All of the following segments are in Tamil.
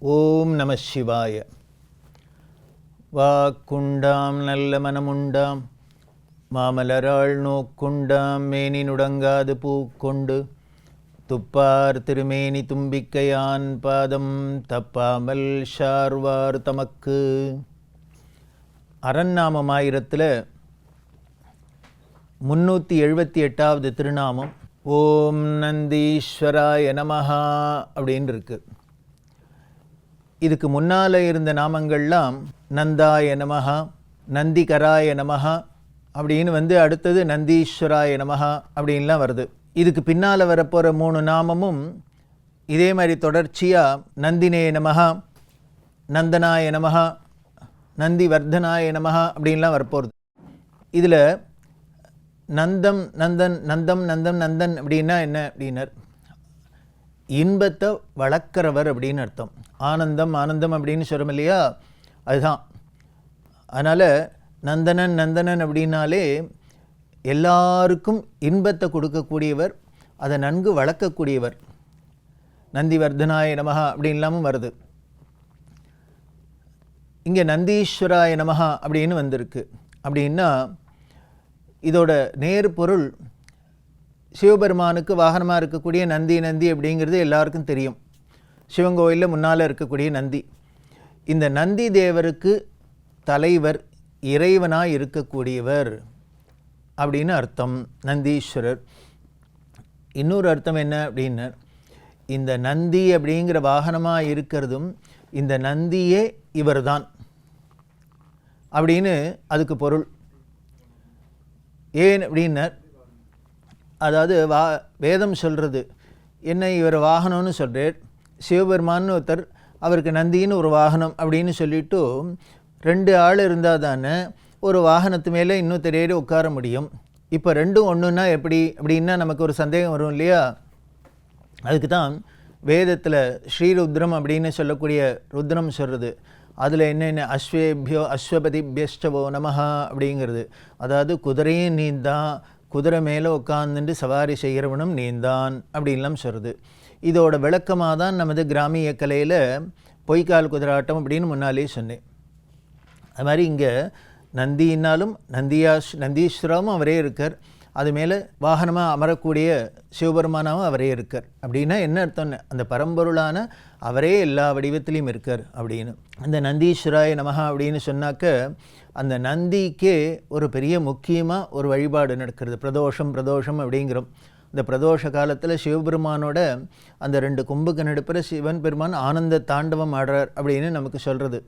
ஓம் நம சிவாய. வாக்குண்டாம் நல்ல மனமுண்டாம் மாமலராள் நோக்குண்டாம் மேனி நுடங்காது பூக்கொண்டு துப்பார் திருமேனி தும்பிக்கையான் பாதம் தப்பாமல் ஷார்வார் தமக்கு. அரண்நாமமாயிரத்தில் 378வது திருநாமம் ஓம் நந்தீஸ்வராய நமஹா அப்படின்னு இருக்கு. இதுக்கு முன்னால் இருந்த நாமங்கள்லாம் நந்தாய நமஹா, நந்திகராய நமஹா அப்படின்னு அடுத்தது நந்தீஸ்வராய நமஹா அப்படின்லாம் வருது. இதுக்கு பின்னால் வரப்போகிற 3 நாமமும் இதே மாதிரி தொடர்ச்சியாக நந்தினே நமஹா, நந்தனாய நமஹா, நந்தி வர்தனாய நமஹா அப்படின்லாம் வரப்போகிறது. இதில் நந்தம் நந்தன் நந்தம் நந்தம் நந்தன் அப்படின்னா என்ன அப்படின்னார், இன்பத்தை வளர்க்குறவர் அப்படின்னு அர்த்தம். ஆனந்தம் ஆனந்தம் அப்படின்னு சொல்கிறோம் இல்லையா, அதுதான். அதனால் நந்தனன் நந்தனன் அப்படின்னாலே எல்லாருக்கும் இன்பத்தை கொடுக்கக்கூடியவர், அதை நன்கு வளர்க்கக்கூடியவர். நந்திவர்தனாய நமஹா அப்படின்லாமும் வருது. இங்கே நந்தீஸ்வராய நமஹா அப்படின்னு வந்திருக்கு. அப்படின்னா இதோட நேர் பொருள் சிவபெருமானுக்கு வாகனமாக இருக்கக்கூடிய நந்தி நந்தி அப்படிங்கிறது எல்லாருக்கும் தெரியும். சிவங்கோயிலில் முன்னால் இருக்கக்கூடிய நந்தி. இந்த நந்தி தேவருக்கு தலைவர், இறைவனாக இருக்கக்கூடியவர் அப்படின்னு அர்த்தம் நந்தீஸ்வரர். இன்னொரு அர்த்தம் என்ன அப்படின்னா, இந்த நந்தி அப்படிங்கிற வாகனமாக இருக்கிறதும் இந்த நந்தியே இவர்தான் அப்படின்னு அதுக்கு பொருள். ஏன் அப்படின்னா, அதாவது வேதம் சொல்கிறது என்ன, இவர் வாகனம்னு சொல்கிறார். சிவபெருமான்னு ஒருத்தர், அவருக்கு நந்தின்னு ஒரு வாகனம் அப்படின்னு சொல்லிவிட்டு 2 ஆள் இருந்தால் தானே ஒரு வாகனத்து மேலே இன்னும் தெரியாத உட்கார முடியும். இப்போ 2ம் ஒன்றுன்னா எப்படி அப்படின்னா நமக்கு ஒரு சந்தேகம் வரும் இல்லையா. அதுக்கு தான் வேதத்தில் ஸ்ரீருத்ரம் அப்படின்னு சொல்லக்கூடிய ருத்ரம் சொல்கிறது. அதில் என்னென்ன அஸ்வேபியோ அஸ்வபதிபியஷ்டவோ நமஹா அப்படிங்கிறது. அதாவது குதிரையும் நீந்தான், குதிரை மேலே உட்காந்துட்டு சவாரி செய்கிறவனும் நீந்தான் அப்படின்லாம் சொல்கிறது. இதோட விளக்கமாக தான் நமது கிராமிய கலையில் பொய்க்கால் குதிராட்டம் அப்படின்னு முன்னாலே சொன்னேன். அது மாதிரி இங்கே நந்தினாலும் நந்தீஸ்வரமும் அவரே இருக்கார், அது மேலே வாகனமாக அமரக்கூடிய சிவபெருமானாவும் அவரே இருக்கார். அப்படின்னா என்ன அர்த்தம், அந்த பரம்பொருளான அவரே எல்லா வடிவத்திலையும் இருக்கார் அப்படின்னு. அந்த நந்தீஸ்வராய நமஹா அப்படின்னு சொன்னாக்க அந்த நந்திக்கே ஒரு பெரிய முக்கியமாக ஒரு வழிபாடு நடக்கிறது. பிரதோஷம் அப்படிங்கிறோம். இந்த பிரதோஷ காலத்தில் சிவபெருமானோட அந்த 2 கொம்புக்கு நடுப்புற சிவன் பெருமான் ஆனந்த தாண்டவம் ஆடுறார் அப்படின்னு நமக்கு சொல்கிறது.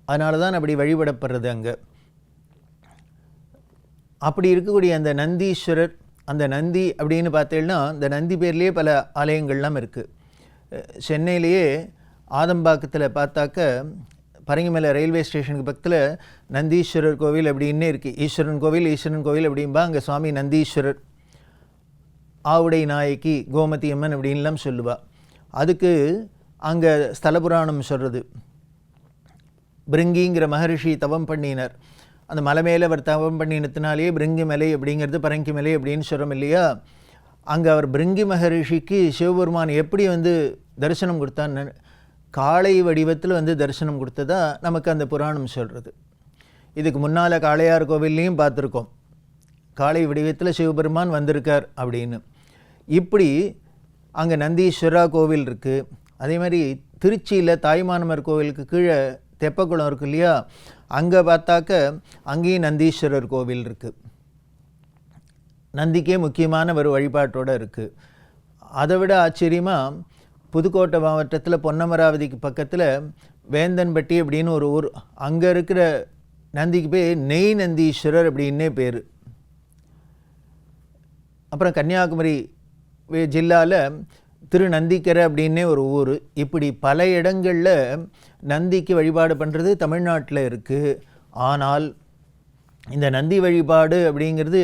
அதனால தான் அப்படி வழிபடப்படுறது அங்கே. அப்படி இருக்கக்கூடிய அந்த நந்தீஸ்வரர், அந்த நந்தி அப்படின்னு பார்த்தீங்கன்னா இந்த நந்தி பேர்லேயே பல ஆலயங்கள்லாம் இருக்குது. சென்னையிலேயே ஆதம்பாக்கத்தில் பார்த்தாக்க பரங்கிமலை ரயில்வே ஸ்டேஷனுக்கு பக்கத்தில் நந்தீஸ்வரர் கோவில் அப்படின்னே இருக்குது. ஈஸ்வரன் கோவில் அப்படின்பா. அங்கே சுவாமி நந்தீஸ்வரர், ஆவுடை நாயக்கி, கோமதி அம்மன் அப்படின்லாம் சொல்லுவாள். அதுக்கு அங்கே ஸ்தல புராணம் சொல்கிறது. பிருங்கிங்கிற மகரிஷி தவம் பண்ணினார். அந்த மலை மேலே அவர் தவம் பண்ணினத்தினாலேயே பிருங்கி மலை அப்படிங்கிறது பரங்கி மலை அப்படின்னு சொல்கிறோம் இல்லையா. அங்கே அவர் பிருங்கி மகரிஷிக்கு சிவபெருமான் எப்படி தரிசனம் கொடுத்தான்னு, காளை வடிவத்தில் தரிசனம் கொடுத்ததா நமக்கு அந்த புராணம் சொல்கிறது. இதுக்கு முன்னால் காளையார் கோவில்லையும் பார்த்துருக்கோம், காளை வடிவத்தில் சிவபெருமான் வந்திருக்கார் அப்படின்னு. இப்படி அங்கே நந்தீஸ்வரா கோவில் இருக்குது. அதே மாதிரி திருச்சியில் தாய்மானமர் கோவிலுக்கு கீழே தெப்பக்குளம் இருக்குது இல்லையா, அங்கே பார்த்தாக்க அங்கேயும் நந்தீஸ்வரர் கோவில் இருக்குது. நந்திக்கே முக்கியமான ஒரு வழிபாட்டோடு இருக்குது. அதை விட ஆச்சரியமாக புதுக்கோட்டை மாவட்டத்தில் பொன்னமராவதிக்கு பக்கத்தில் வேந்தன்பட்டி அப்படின்னு ஒரு ஊர், அங்கே இருக்கிற நந்திக்கு பேர் நெய் நந்தீஸ்வரர் அப்படின்னே பேர். அப்புறம் கன்னியாகுமரி ஜில்லாவில் திருநந்திக்கரை அப்படின்னே ஒரு ஊர். இப்படி பல இடங்களில் நந்திக்கு வழிபாடு பண்ணுறது தமிழ்நாட்டில் இருக்குது. ஆனால் இந்த நந்தி வழிபாடு அப்படிங்கிறது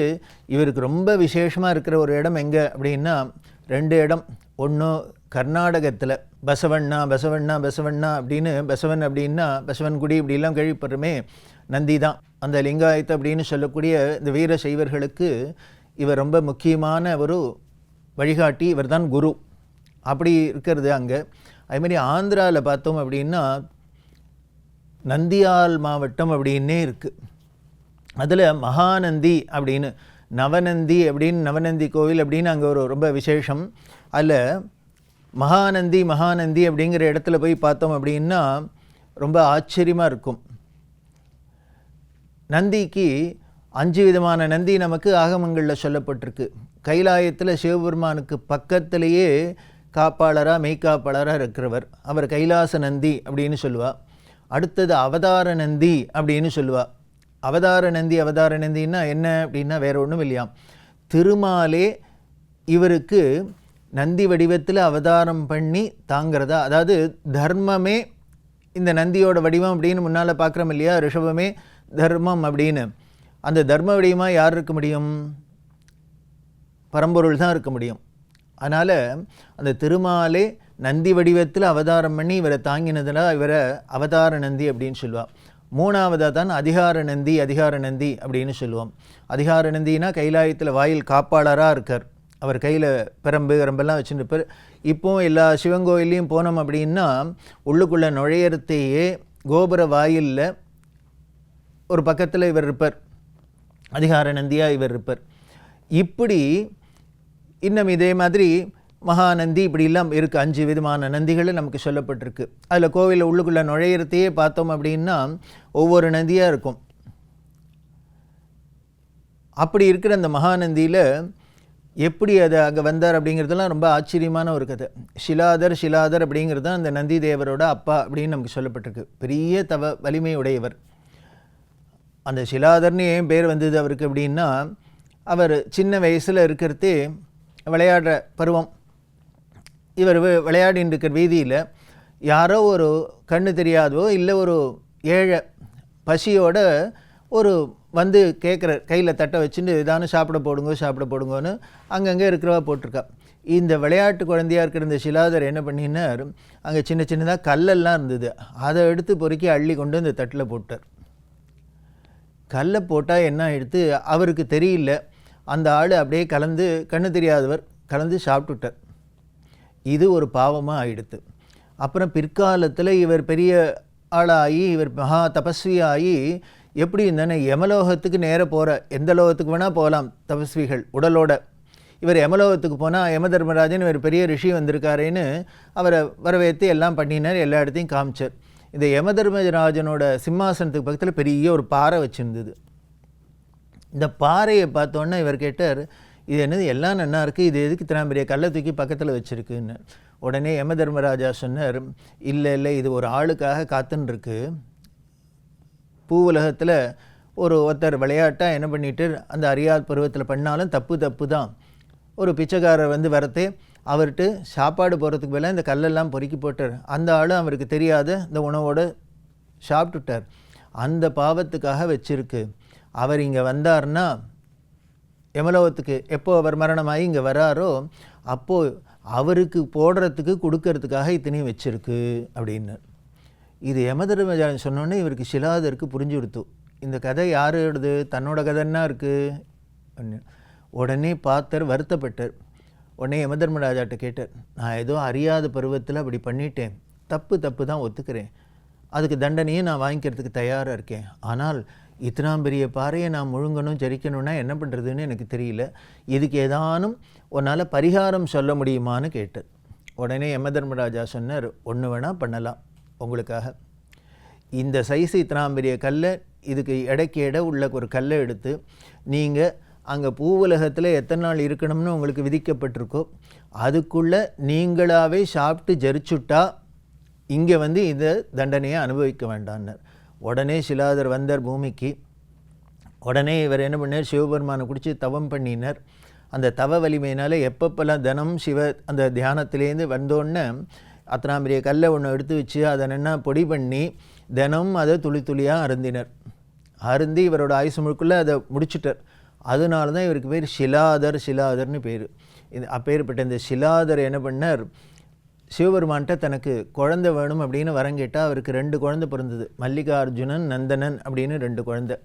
இவருக்கு ரொம்ப விசேஷமாக இருக்கிற ஒரு இடம் எங்கே அப்படின்னா 2 இடம். ஒன்று கர்நாடகத்தில் பசவண்ணா அப்படின்னு, பசவன் அப்படின்னா பசவன்குடி இப்படிலாம் கேள்விப்படுறோமே, நந்தி தான். அந்த லிங்காயத்து அப்படின்னு சொல்லக்கூடிய இந்த வீர சைவர்களுக்கு இவர் ரொம்ப முக்கியமான ஒரு வழிகாட்டி, இவர் தான் குரு. அப்படி இருக்கிறது அங்கே. அதுமாதிரி ஆந்திராவில் பார்த்தோம் அப்படின்னா நந்தியால் மாவட்டம் அப்படின்னே இருக்குது. அதில் மகாநந்தி அப்படின்னு நவநந்தி அப்படின்னு நவநந்தி கோவில் அப்படின்னு அங்கே ஒரு ரொம்ப விசேஷம். அதில் மகாநந்தி அப்படிங்கிற இடத்துல போய் பார்த்தோம் அப்படின்னா ரொம்ப ஆச்சரியமாக இருக்கும். நந்திக்கு 5 விதமான நந்தி நமக்கு ஆகமங்களில் சொல்லப்பட்டிருக்கு. கைலாயத்தில் சிவபெருமானுக்கு பக்கத்திலேயே காப்பாளராக மெய்காப்பாளராக இருக்கிறவர் அவர் கைலாச நந்தி அப்படின்னு சொல்லுவாள். அடுத்தது அவதார நந்தி அப்படின்னு சொல்லுவாள். அவதார நந்தின்னா என்ன அப்படின்னா வேற ஒன்றும் இல்லையாம், திருமாலே இவருக்கு நந்தி வடிவத்தில் அவதாரம் பண்ணி தாங்கிறதா. அதாவது தர்மமே இந்த நந்தியோட வடிவம் அப்படின்னு முன்னால் பார்க்குறோம் இல்லையா, ரிஷபமே தர்மம் அப்படின்னு. அந்த தர்ம வடிவமாக யார் இருக்க முடியும்? பரம்பொருள் தான் இருக்க முடியும். அதனால் அந்த திருமாலே நந்தி வடிவத்தில் அவதாரம் பண்ணி இவரை தாங்கினதுனால இவரை அவதார நந்தி அப்படின்னு சொல்லுவாள். 3ஆவதாக தான் அதிகார நந்தி அப்படின்னு சொல்லுவோம். அதிகார நந்தினா கைலாயத்தில் வாயில் காப்பாளராக இருக்கார். அவர் கையில் பிரம்பெல்லாம் வச்சுருப்பார். இப்போது எல்லா சிவங்கோயிலையும் போனோம் அப்படின்னா உள்ளுக்குள்ளே நுழையிறத்தையே கோபுர வாயிலில் ஒரு பக்கத்தில் இவர் இருப்பார், அதிகார நந்தியாக இவர் இருப்பார். இப்படி இன்னும் இதே மாதிரி மகாநந்தி இப்படிலாம் இருக்குது. 5 விதமான நந்திகள் நமக்கு சொல்லப்பட்டிருக்கு. அதில் கோவிலில் உள்ளுக்குள்ளே நுழையிறதையே பார்த்தோம் அப்படின்னா ஒவ்வொரு நந்தியாக இருக்கும். அப்படி இருக்கிற அந்த மகாநந்தியில் எப்படி அதை அங்கே வந்தார் அப்படிங்கிறதுலாம் ரொம்ப ஆச்சரியமான ஒரு கதை. சிலாதர் அப்படிங்கிறது தான் அந்த நந்தி தேவரோட அப்பா அப்படின்னு நமக்கு சொல்லப்பட்டிருக்கு. பெரிய வலிமை உடையவர். அந்த சிலாதர்னு ஏன் பேர் வந்தது அவருக்கு அப்படின்னா, அவர் சின்ன வயசில் இருக்கிறதே விளையாடுற பருவம். இவர் விளையாடின்னு இருக்கிற வீதியில் யாரோ ஒரு கண்ணு தெரியாதோ இல்லை ஒரு ஏழை பசியோட ஒரு வந்து கேட்குற கையில் தட்டை வச்சுட்டு இதானு சாப்பிட போடுங்கன்னு அங்கங்கே இருக்கிறவா போட்டிருக்கா. இந்த விளையாட்டு குழந்தையாக இருக்கிற இந்த சிலாதர் என்ன பண்ணினார், அங்கே சின்னதாக கல்லெல்லாம் இருந்தது, அதை எடுத்து பொறுக்கி அள்ளி கொண்டு இந்த தட்டில் போட்டார். கல்லை போட்டால் என்ன எடுத்து அவருக்கு தெரியல, அந்த ஆள் அப்படியே கலந்து கண்ணு தெரியாதவர் கலந்து சாப்பிட்டுட்டார். இது ஒரு பாவமாக ஆயிடுத்து. அப்புறம் பிற்காலத்தில் இவர் பெரிய ஆளாகி இவர் மகா தபஸ்வியாகி எப்படி இருந்தானே யமலோகத்துக்கு நேராக போகிற, எந்த லோகத்துக்கு வேணால் போகலாம் தபஸ்விகள் உடலோட. இவர் யமலோகத்துக்கு போனால் யமதர்மராஜன் இவர் பெரிய ரிஷி வந்திருக்காரேன்னு அவரை வரவேற்று எல்லாம் பண்ணினார், எல்லா இடத்தையும் காமிச்சார். இந்த யமதர்மராஜனோட சிம்மாசனத்துக்கு பக்கத்தில் பெரிய ஒரு பாறை வச்சுருந்தது. இந்த பாறையை பார்த்தோன்னே இவர் கேட்டார், இது என்னது எல்லாம் நல்லா இருக்குது, இது எதுக்கு இத்தனை பெரிய கல்லை தூக்கி பக்கத்தில் வச்சுருக்குன்னு. உடனே யமதர்மராஜா சொன்னார், இல்லை இது ஒரு ஆளுக்காக காத்துன்ருக்கு. பூவுலகத்தில் ஒருத்தர் விளையாட்டாக என்ன பண்ணிட்டு அந்த அறியாத பருவத்தில் பண்ணாலும் தப்பு தான். ஒரு பிச்சைக்காரர் வந்து வரத்தே அவர்கிட்ட சாப்பாடு போகிறதுக்கு மேலே இந்த கல்லெல்லாம் பொறுக்கி போட்டார். அந்த ஆள் அவருக்கு தெரியாத இந்த உணவோடு சாப்பிட்டுட்டார். அந்த பாவத்துக்காக வச்சிருக்கு. அவர் இங்கே வந்தார்னா யமலோகத்துக்கு எப்போ அவர் மரணமாகி இங்கே வராரோ அப்போது அவருக்கு போடுறதுக்கு கொடுக்கறதுக்காக இத்தனையும் வச்சிருக்கு அப்படின்னு. இது யமதர்மராஜன் சொன்னோன்னே இவருக்கு சிலாதருக்கு புரிஞ்சு கொடுத்து, இந்த கதை யாரோடது, தன்னோட கதைன்னா இருக்குது. உடனே பார்த்தார், வருத்தப்பட்டார். உடனே யமதர்மராஜாட்ட கேட்டார், நான் ஏதோ அறியாத பருவத்தில் அப்படி பண்ணிட்டேன், தப்பு தான் ஒத்துக்கிறேன், அதுக்கு தண்டனையும் நான் வாங்கிக்கிறதுக்கு தயாராக இருக்கேன். ஆனால் இத்தனாம் பெரிய பாறையை நான் முழுங்கணும் ஜரிக்கணும்னா என்ன பண்ணுறதுன்னு எனக்கு தெரியல, இதுக்கு ஏதானும் உன்னால் பரிகாரம் சொல்ல முடியுமான்னு கேட்டார். உடனே யமதர்மராஜா சொன்னார், ஒன்று வேணால் பண்ணலாம் உங்களுக்காக. இந்த சைஸு இத்தனாம் பெரிய கல்லை, இதுக்கு எடை உள்ள ஒரு கல்லை எடுத்து நீங்கள் அங்கே பூவுலகத்தில் எத்தனை நாள் இருக்கணும்னு உங்களுக்கு விதிக்கப்பட்டிருக்கோ அதுக்குள்ளே நீங்களாகவே சாப்பிட்டு ஜரிச்சுட்டா இங்கே வந்து இந்த தண்டனையை அனுபவிக்க வேண்டான்னார். உடனே சிலாதர் வந்தார் பூமிக்கு. உடனே இவர் என்ன பண்ணார், சிவபெருமானை குடித்து தவம் பண்ணினார். அந்த தவ வலிமையினால் எப்பப்பெல்லாம் தினம் அந்த தியானத்திலேருந்து வந்தோடனே அத்தனாம் பெரிய கல்லை ஒன்று எடுத்து வச்சு அதை என்ன பொடி பண்ணி தினம் அதை துளியாக அருந்தினர். அருந்தி இவரோட ஆயுசு முழுக்குள்ளே அதை முடிச்சுட்டார். அதனால தான் இவருக்கு பேர் சிலாதர்னு பேர். இது அப்பேற்பட்ட இந்த சிலாதர் என்ன பண்ணார், சிவபெருமான்கிட்ட தனக்கு குழந்தை வேணும் அப்படின்னு வரங்கேட்டால் அவருக்கு 2 குழந்தை பிறந்தது, மல்லிகார்ஜுனன் நந்தனன் அப்படின்னு 2 குழந்தை.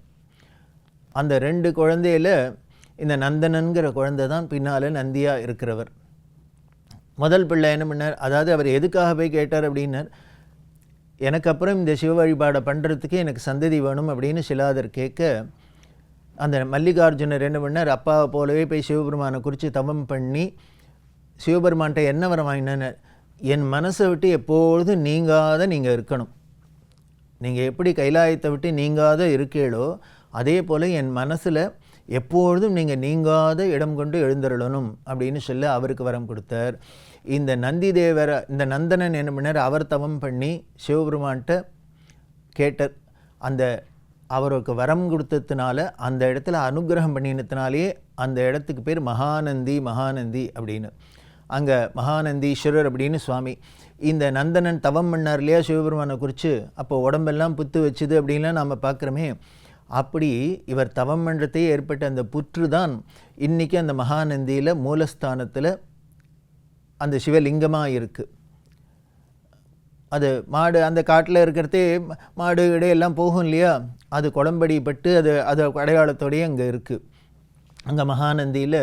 அந்த 2 குழந்தையில் இந்த நந்தனன்கிற குழந்தை தான் பின்னால் நந்தியாக இருக்கிறவர். முதல் பிள்ளை என்ன பண்ணார், அதாவது அவர் எதுக்காக போய் கேட்டார் அப்படின்னார், எனக்கு அப்புறம் இந்த சிவ வழிபாடை பண்ணுறதுக்கு எனக்கு சந்ததி வேணும் அப்படின்னு சிலாதர் கேட்க, அந்த மல்லிகார்ஜுனர் என்ன பண்ணார், அப்பாவை போலவே போய் சிவபெருமானை குறித்து தவம் பண்ணி சிவபெருமான்கிட்ட என்ன வரம் வாங்கினார், என் மனசை விட்டு எப்பொழுதும் நீங்காத நீங்கள் இருக்கணும், நீங்கள் எப்படி கைலாயத்தை விட்டு நீங்காத இருக்கீங்களோ அதே போல் என் மனசில் எப்பொழுதும் நீங்கள் நீங்காத இடம் கொண்டு எழுந்தருளணும் அப்படின்னு சொல்லி அவருக்கு வரம் கொடுத்தார். இந்த நந்தி தேவரை, இந்த நந்தனன் என்ன பண்ணார், அவர் தவம் பண்ணி சிவபெருமான்கிட்ட கேட்டார். அந்த அவருக்கு வரம் கொடுத்ததுனால அந்த இடத்துல அனுகிரகம் பண்ணினதுனாலே அந்த இடத்துக்கு பேர் மகாநந்தி மகாநந்தி அப்படின்னு. அங்கே மகாநந்தீஸ்வரர் அப்படின்னு சுவாமி. இந்த நந்தனன் தவம் பண்ணார் இல்லையா சிவபெருமானை குறித்து, அப்போ உடம்பெல்லாம் புத்து வச்சுது அப்படின்லாம் நாம் பார்க்குறோமே, அப்படி இவர் தவம் பண்ணுறதே ஏற்பட்ட அந்த புற்று தான் இன்றைக்கி அந்த மகாநந்தியில் மூலஸ்தானத்தில் அந்த சிவலிங்கமாக இருக்குது. அது மாடு அந்த காட்டில் இருக்கிறதே மாடு இடையெல்லாம் போகும் இல்லையா, அது குளம்படி பட்டு அது அடையாளத்தோடையே அங்கே இருக்குது. அங்கே மகாநந்தியில்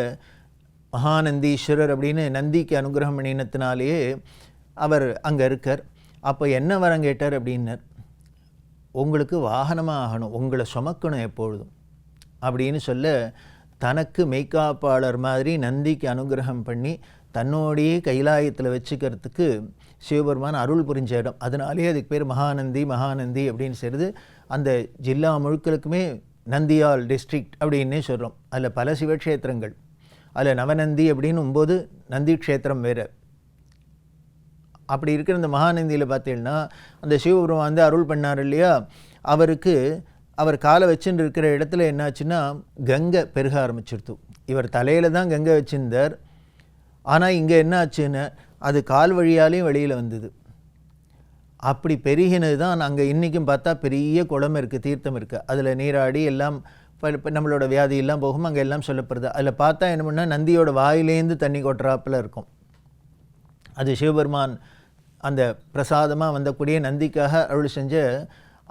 மகாநந்தீஸ்வரர் அப்படின்னு நந்திக்கு அனுகிரகம் பண்ணினத்தினாலேயே அவர் அங்கே இருக்கார். அப்போ என்ன வரம் கேட்டார் அப்படின்னார், உங்களுக்கு வாகனமாக ஆகணும், உங்களை சுமக்கணும் எப்பொழுதும் அப்படின்னு சொல்ல, தனக்கு மெய்காப்பாளர் மாதிரி நந்திக்கு அனுகிரகம் பண்ணி தன்னோடையே கைலாயத்தில் வச்சுக்கிறதுக்கு சிவபெருமான் அருள் புரிஞ்ச இடம். அதனாலே அதுக்கு பேர் மகாநந்தி மகாநந்தி அப்படின்னு சொல்லுது. அந்த ஜில்லா முழுக்களுக்குமே நந்தியால் டிஸ்ட்ரிக்ட் அப்படின்னே சொல்கிறோம். அதில் பல சிவக்ஷேத்திரங்கள், அதில் நவநந்தி அப்படின்னு போது நந்தி க்ஷேத்திரம் வேறு. அப்படி இருக்கிற இந்த மகாநந்தியில் பார்த்தீங்கன்னா அந்த சிவபெருமான் வந்து அருள் பண்ணார் இல்லையா, அவருக்கு அவர் காலை வச்சுட்டு இருக்கிற இடத்துல என்னாச்சுன்னா கங்கை பெருக ஆரம்பிச்சிருத்து. இவர் தலையில் தான் கங்கை வச்சுருந்தார், ஆனால் இங்கே என்ன ஆச்சுன்னு அது கால் வழியாலேயும் வெளியில் வந்தது. அப்படி பெருகினது தான் அங்கே இன்றைக்கும் பார்த்தா பெரிய குளம் இருக்குது, தீர்த்தம் இருக்குது, அதில் நீராடி எல்லாம் நம்மளோட வியாதியெல்லாம் போகும், அங்கே எல்லாம் சொல்லப்படுது. அதில் பார்த்தா என்ன பண்ணால் நந்தியோட வாயிலேருந்து தண்ணி கொட்டுறாப்பில் இருக்கும். அது சிவபெருமான் அந்த பிரசாதமாக வந்தக்கூடிய நந்திக்காக அருள் செஞ்ச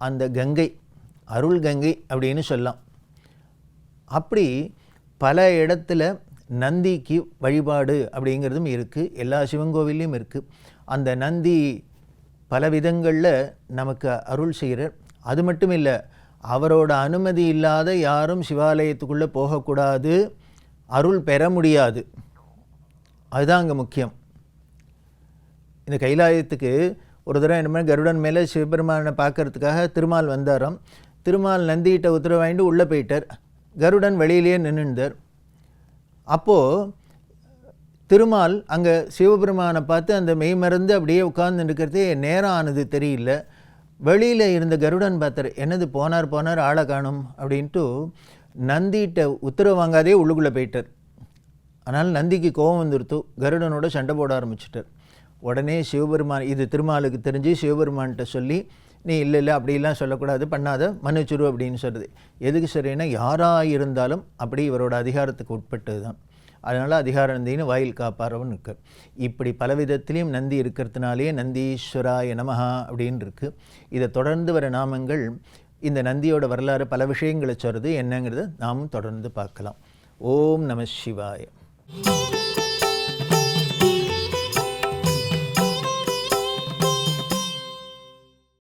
அந்த கங்கை, அருள் கங்கை அப்படின்னு சொல்லலாம். அப்படி பல இடத்துல நந்திக்கு வழிபாடு அப்படிங்கிறதும் இருக்குது, எல்லா சிவங்கோவிலையும் இருக்குது. அந்த நந்தி பல விதங்களில் நமக்கு அருள் செய்கிறார். அது மட்டும் இல்லை, அவரோட அனுமதி இல்லாத யாரும் சிவாலயத்துக்குள்ளே போகக்கூடாது, அருள் பெற முடியாது. அதுதான் அங்கே முக்கியம். இந்த கைலாயத்துக்கு ஒரு தடவை என்ன மாதிரி கருடன் மேலே சிவபெருமானை பார்க்கறதுக்காக திருமால் வந்தாராம். திருமால் நந்திகிட்ட உத்தரவு வாங்கிட்டு உள்ளே போயிட்டார். கருடன் வெளியிலேயே நின்றுந்தார். அப்போது திருமால் அங்கே சிவபெருமானை பார்த்து அந்த மெய் மறந்து அப்படியே உட்கார்ந்து இருக்கிறதே நேரம் ஆனது தெரியல. வெளியில் இருந்த கருடன் பார்த்தார், என்னது போனார் ஆளை காணும் அப்படின்ட்டு நந்திகிட்ட உத்தரவு வாங்காதே உள்ளுக்குள்ளே போயிட்டார். ஆனால் நந்திக்கு கோபம் வந்துடுத்து, கருடனோட சண்டை போட ஆரம்பிச்சிட்டார். உடனே சிவபெருமான், இது திருமாலுக்கு தெரிஞ்சு சிவபெருமான்கிட்ட சொல்லி, நீ இல்லை அப்படிலாம் சொல்லக்கூடாது, பண்ணாத, மன்னிச்சுரு அப்படின்னு சொல்கிறது. எதுக்கு சரின்னா யாராக இருந்தாலும் அப்படி இவரோட அதிகாரத்துக்கு உட்பட்டது தான். அதனால் அதிகார நந்தின்னு வாயில் காப்பாரவன் இருக்கார். இப்படி பல விதத்திலையும் நந்தி இருக்கிறதுனாலே நந்தீஸ்வராய நமஹா அப்படின்னு இருக்குது. இதை தொடர்ந்து வர நாமங்கள் இந்த நந்தியோட வரலாறு பல விஷயங்களை சொல்கிறது. என்னங்கிறத நாமும் தொடர்ந்து பார்க்கலாம். ஓம் நம சிவாய.